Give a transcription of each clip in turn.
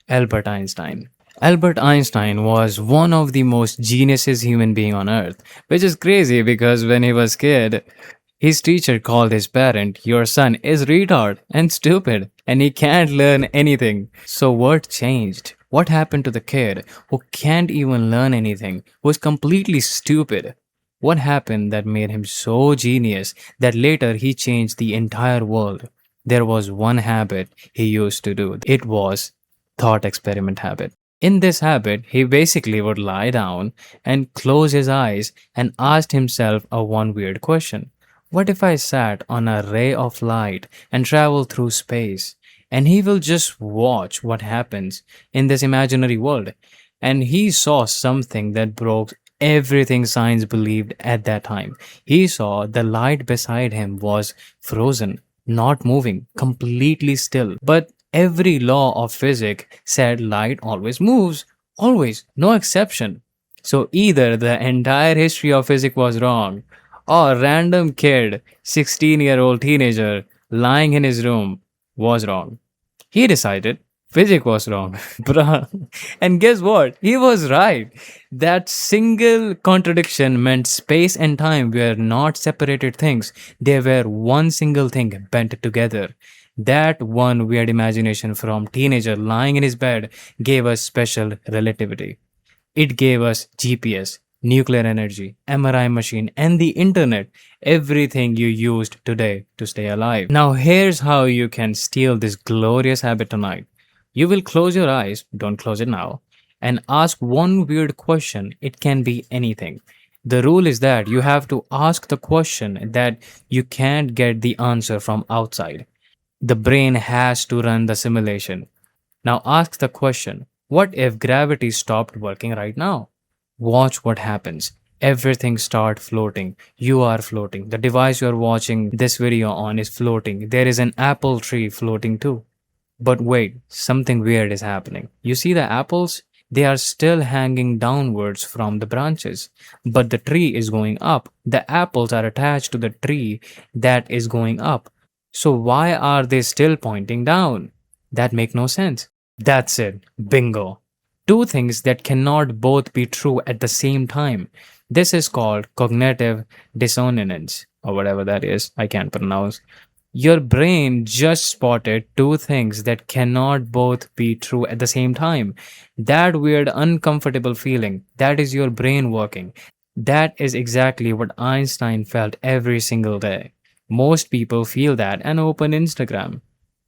Albert Einstein. Albert Einstein was one of the most geniuses human being on earth, which is crazy because when he was kid, his teacher called his parent, "Your son is retard and stupid and he can't learn anything." So what changed? What happened to the kid who can't even learn anything, who is completely stupid? What happened that made him so genius that later he changed the entire world? There was one habit he used to do. It was thought experiment habit. In this habit, he basically would lie down and close his eyes and asked himself a one weird question. What if I sat on a ray of light and traveled through space? And he will just watch what happens in this imaginary world. And he saw something that broke everything science believed at that time. He saw the light beside him was frozen, not moving, completely still. But every law of physics said light always moves, always, no exception. So either the entire history of physics was wrong, or random kid, 16-year-old teenager lying in his room was wrong. He decided physics was wrong. Bruh. And guess what? He was right. That single contradiction meant space and time were not separated things. They were one single thing bent together. That one weird imagination from teenager lying in his bed gave us special relativity. It gave us GPS, nuclear energy, MRI machine, and the internet, everything you used today to stay alive. Now, here's how you can steal this glorious habit tonight. You will close your eyes, don't close it now, and ask one weird question. It can be anything. The rule is that you have to ask the question that you can't get the answer from outside. The brain has to run the simulation. Now ask the question, what if gravity stopped working right now? Watch what happens. Everything start floating. You are floating. The device you are watching this video on is floating. There is an apple tree floating too. But wait, something weird is happening. You see the apples? They are still hanging downwards from the branches, but the tree is going up. The apples are attached to the tree that is going up. So why are they still pointing down? That make no sense. That's it. Bingo. Two things that cannot both be true at the same time. This is called cognitive dissonance or whatever that is. I can't pronounce. Your brain just spotted two things that cannot both be true at the same time. That weird, uncomfortable feeling, that is your brain working. That is exactly what Einstein felt every single day. Most people feel that and open Instagram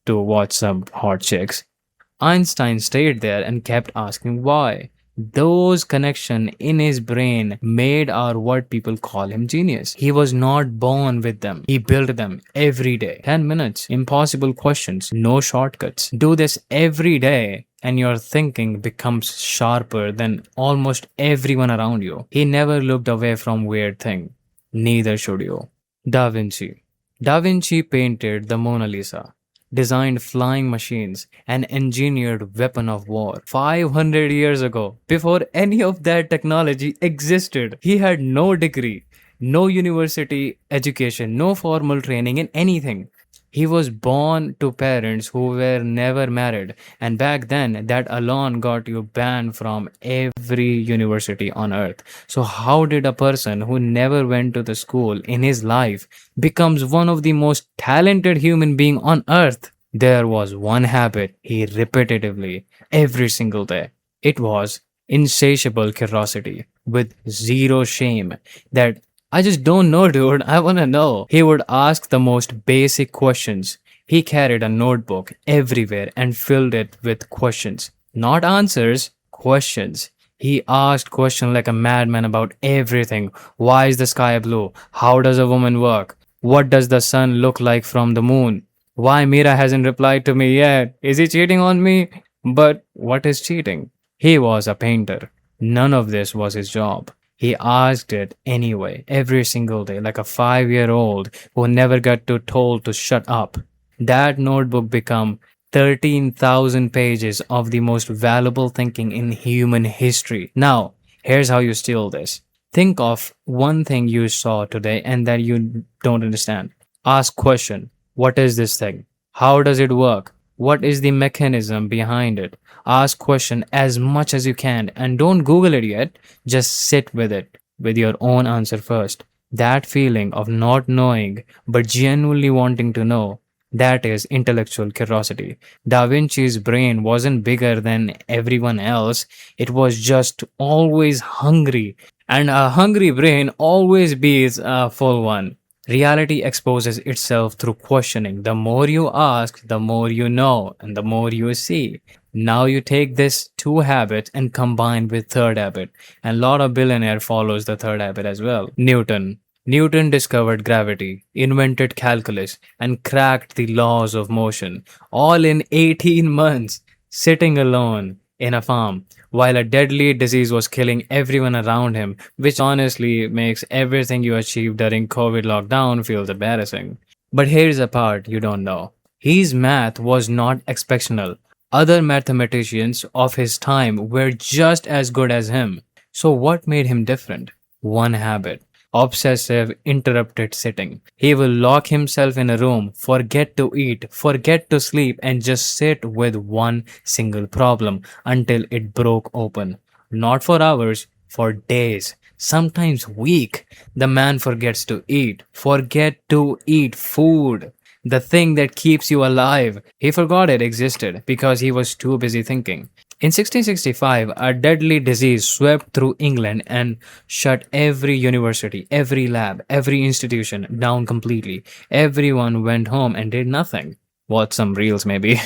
to watch some hot chicks. Einstein stayed there and kept asking why. Those connections in his brain made or what people call him genius. He was not born with them. He built them every day. 10 minutes, impossible questions, no shortcuts. Do this every day and your thinking becomes sharper than almost everyone around you. He never looked away from weird thing. Neither should you. Da Vinci. Da Vinci painted the Mona Lisa, designed flying machines, and engineered weapon of war 500 years ago. Before any of that technology existed, he had no degree, no university education, no formal training in anything. He was born to parents who were never married, and back then that alone got you banned from every university on earth. So how did a person who never went to the school in his life becomes one of the most talented human being on earth? There was one habit he repetitively every single day. It was insatiable curiosity with zero shame that I just don't know, dude. I wanna know. He would ask the most basic questions. He carried a notebook everywhere and filled it with questions. Not answers, questions. He asked questions like a madman about everything. Why is the sky blue? How does a woman work? What does the sun look like from the moon? Why Mira hasn't replied to me yet? Is he cheating on me? But what is cheating? He was a painter. None of this was his job. He asked it anyway, every single day, like a 5-year-old who never got told to shut up. That notebook became 13,000 pages of the most valuable thinking in human history. Now, here's how you steal this. Think of one thing you saw today and that you don't understand. Ask question. What is this thing? How does it work? What is the mechanism behind it? Ask question as much as you can and don't Google it yet. Just sit with it with your own answer first. That feeling of not knowing but genuinely wanting to know, that is intellectual curiosity. Da Vinci's brain wasn't bigger than everyone else, it was just always hungry. And a hungry brain always beats a full one. Reality exposes itself through questioning. The more you ask, the more you know, and the more you see. Now you take this two habits and combine with third habit. And a lot of billionaire follows the third habit as well. Newton. Newton discovered gravity, invented calculus, and cracked the laws of motion, all in 18 months, sitting alone in a farm while a deadly disease was killing everyone around him, which honestly makes everything you achieved during COVID lockdown feels embarrassing. But here's a part you don't know. His math was not exceptional. Other mathematicians of his time were just as good as him. So what made him different? One habit. Obsessive, interrupted sitting. He will lock himself in a room, forget to eat, forget to sleep, and just sit with one single problem until it broke open. Not for hours, for days, sometimes weeks. The man forgets to eat, forget to eat food. The thing that keeps you alive. He forgot it existed because he was too busy thinking. In 1665, a deadly disease swept through England and shut every university, every lab, every institution down completely. Everyone went home and did nothing. Watch some reels, maybe.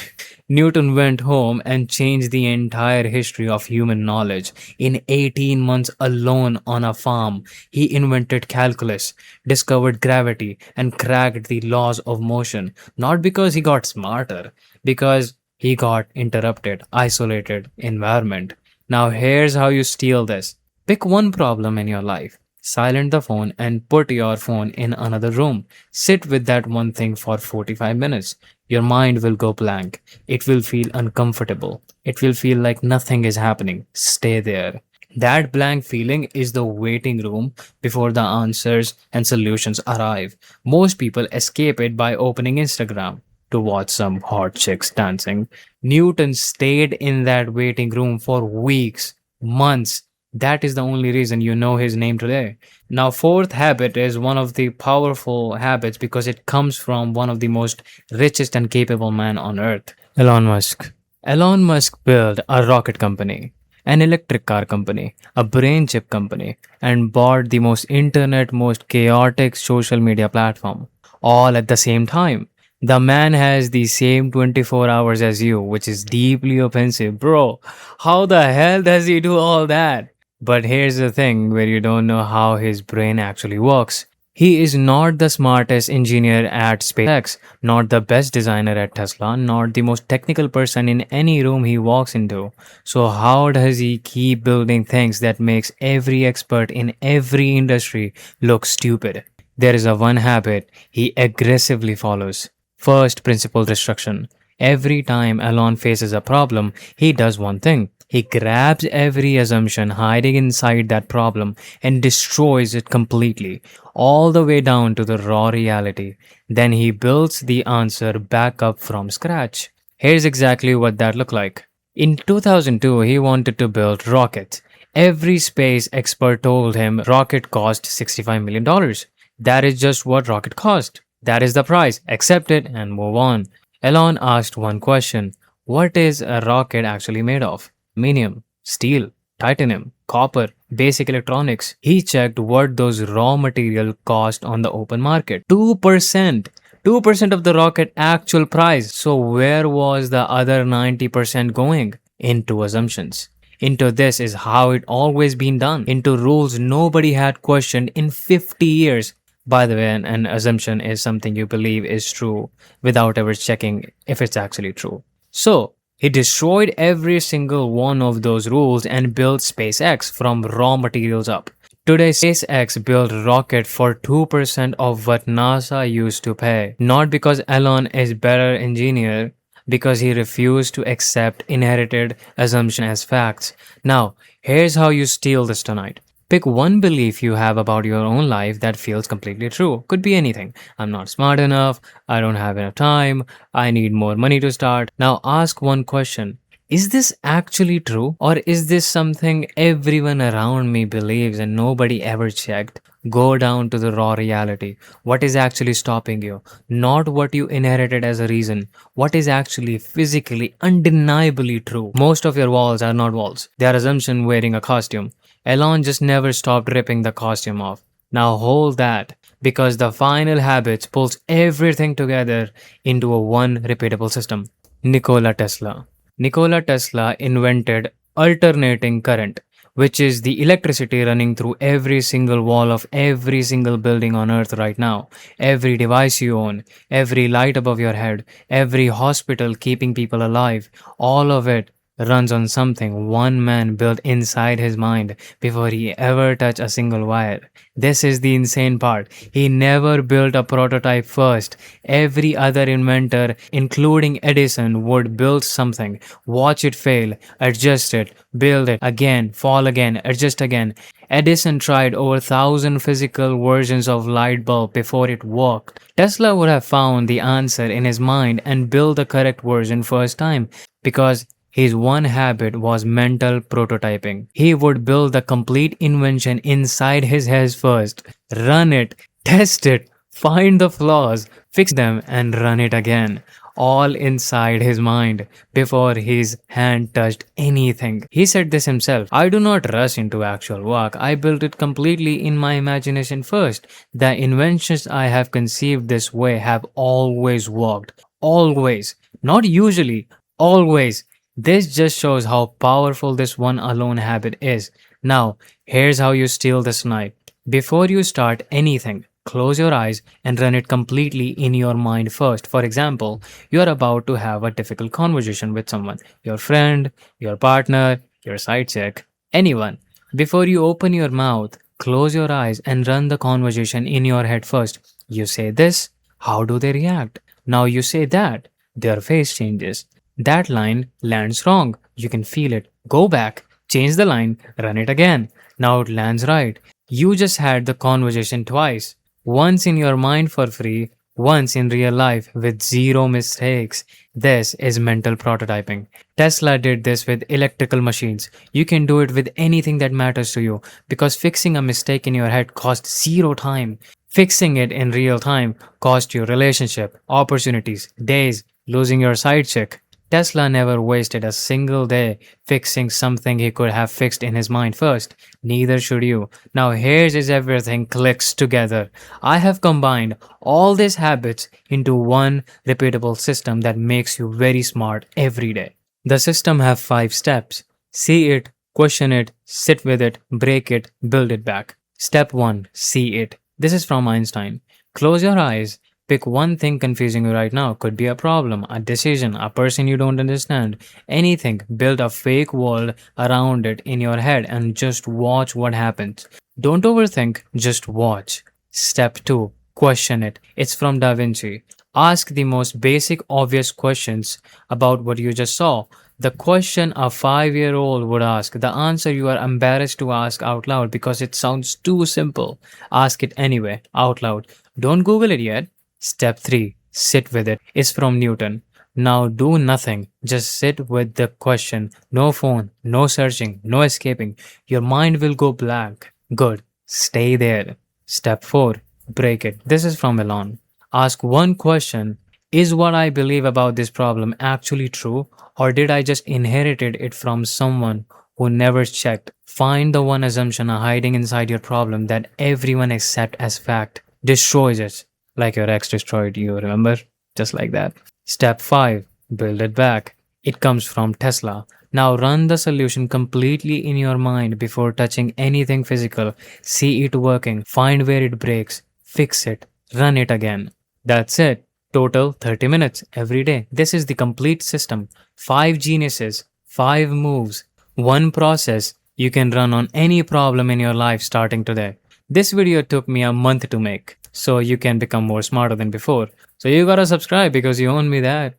Newton went home and changed the entire history of human knowledge. In 18 months alone on a farm, he invented calculus, discovered gravity, and cracked the laws of motion. Not because he got smarter, because he got interrupted, isolated environment. Now here's how you steal this. Pick one problem in your life. Silent the phone and put your phone in another room. Sit with that one thing for 45 minutes. Your mind will go blank. It will feel uncomfortable. It will feel like nothing is happening. Stay there. That blank feeling is the waiting room before the answers and solutions arrive. Most people escape it by opening Instagram to watch some hot chicks dancing. Newton stayed in that waiting room for weeks, months. That is the only reason you know his name today. Now, fourth habit is one of the powerful habits because it comes from one of the most richest and capable man on earth, Elon Musk. Elon Musk built a rocket company, an electric car company, a brain chip company, and bought the most internet, most chaotic social media platform, all at the same time. The man has the same 24 hours as you, which is deeply offensive. Bro, how the hell does he do all that? But here's the thing where you don't know how his brain actually works. He is not the smartest engineer at SpaceX, not the best designer at Tesla, not the most technical person in any room he walks into. So how does he keep building things that makes every expert in every industry look stupid? There is a one habit he aggressively follows. First principle destruction. Every time Elon faces a problem, he does one thing. He grabs every assumption hiding inside that problem and destroys it completely, all the way down to the raw reality. Then he builds the answer back up from scratch. Here's exactly what that looked like. In 2002, he wanted to build rockets. Every space expert told him rocket cost $65 million. dollars. That is just what rocket cost. That is the price. Accept it and move on. Elon asked one question. What is a rocket actually made of? Aluminum, steel, titanium, copper, basic electronics. He checked what those raw material cost on the open market. 2%. 2% of the rocket actual price. So where was the other 90% going? Into assumptions. Into this is how it always been done. Into rules nobody had questioned in 50 years. By the way, an assumption is something you believe is true without ever checking if it's actually true. So, he destroyed every single one of those rules and built SpaceX from raw materials up. Today, SpaceX built rocket for 2% of what NASA used to pay. Not because Elon is better engineer, because he refused to accept inherited assumption as facts. Now, here's how you steal this tonight. Pick one belief you have about your own life that feels completely true. Could be anything. I'm not smart enough. I don't have enough time. I need more money to start. Now ask one question. Is this actually true? Or is this something everyone around me believes and nobody ever checked? Go down to the raw reality. What is actually stopping you? Not what you inherited as a reason. What is actually physically, undeniably true? Most of your walls are not walls. They are assumption wearing a costume. Elon just never stopped ripping the costume off. Now hold that, because the final habits pulls everything together into a one repeatable system. Nikola Tesla. Nikola Tesla invented alternating current, which is the electricity running through every single wall of every single building on earth right now. Every device you own, every light above your head, every hospital keeping people alive, all of it runs on something one man built inside his mind before he ever touched a single wire. This is the insane part. He never built a prototype first. Every other inventor, including Edison, would build something, watch it fail, adjust it, build it again, fall again, adjust again. Edison tried over 1,000 physical versions of light bulb before it worked. Tesla would have found the answer in his mind and built the correct version first time, because his one habit was mental prototyping. He would build the complete invention inside his head first, run it, test it, find the flaws, fix them, and run it again. All inside his mind before his hand touched anything. He said this himself. I do not rush into actual work. I built it completely in my imagination first. The inventions I have conceived this way have always worked. Always. Not usually. Always. This just shows how powerful this one alone habit is. Now, here's how you steal this night. Before you start anything, close your eyes and run it completely in your mind first. For example, you are about to have a difficult conversation with someone, your friend, your partner, your side chick, anyone. Before you open your mouth, close your eyes and run the conversation in your head first. You say this, how do they react? Now you say that, their face changes. That line lands wrong. You can feel it. Go back, change the line, run it again. Now it lands right. You just had the conversation twice. Once in your mind for free, once in real life with zero mistakes. This is mental prototyping. Tesla did this with electrical machines. You can do it with anything that matters to you, because fixing a mistake in your head costs zero time. Fixing it in real time cost you relationship, opportunities, days, losing your side chick. Tesla never wasted a single day fixing something he could have fixed in his mind first. Neither should you. Now here's as everything clicks together. I have combined all these habits into one repeatable system that makes you very smart every day. The system have 5 steps. See it, question it, sit with it, break it, build it back. Step 1. See it. This is from Einstein. Close your eyes. Pick one thing confusing you right now. Could be a problem, a decision, a person you don't understand. Anything. Build a fake world around it in your head and just watch what happens. Don't overthink, just watch. Step 2. Question it. It's from Da Vinci. Ask the most basic, obvious questions about what you just saw. The question a 5-year-old would ask, the answer you are embarrassed to ask out loud because it sounds too simple. Ask it anyway, out loud. Don't Google it yet. Step 3. Sit with it. It's from Newton. Now do nothing. Just sit with the question. No phone, no searching, no escaping. Your mind will go blank. Good. Stay there. Step 4. Break it. This is from Elon. Ask one question. Is what I believe about this problem actually true, or did I just inherit it from someone who never checked? Find the one assumption hiding inside your problem that everyone accepts as fact. Destroys it. Like your ex destroyed you, remember? Just like that. Step 5. Build it back. It comes from Tesla. Now run the solution completely in your mind before touching anything physical. See it working. Find where it breaks. Fix it. Run it again. That's it. Total 30 minutes every day. This is the complete system. 5 geniuses. 5 moves. One process you can run on any problem in your life starting today. This video took me a month to make, so you can become more smarter than before. So you gotta subscribe because you own me that.